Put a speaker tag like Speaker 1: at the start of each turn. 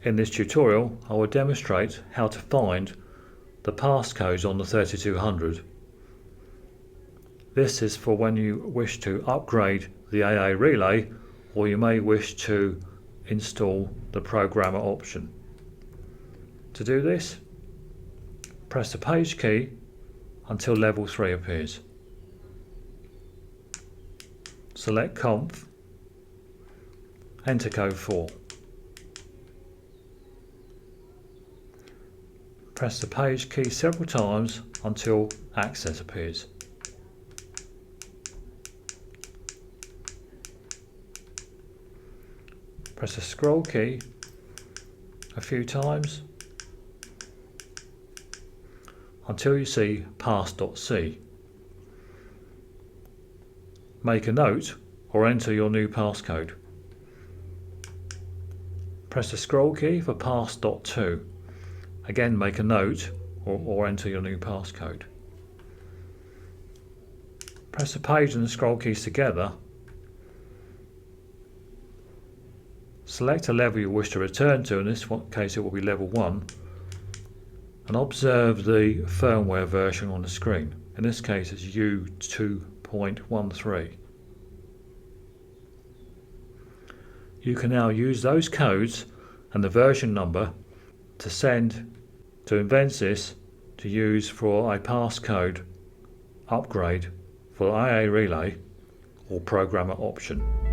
Speaker 1: In this tutorial, I will demonstrate how to find the passcodes on the 3200. This is for when you wish to upgrade the AA relay, or you may wish to install the programmer option. To do this, press the page key until level 3 appears. Select Conf, enter code 4. Press the page key several times until access appears. Press the scroll key a few times until you see pass.c. Make a note or enter your new passcode. Press the scroll key for pass.2. Again, make a note or enter your new passcode. Press the page and the scroll keys together. Select a level you wish to return to, in this case it will be level 1, and observe the firmware version on the screen. In this case it's U2.13. You can now use those codes and the version number to send to Invensys to use for a passcode upgrade for AA relay or programmer option.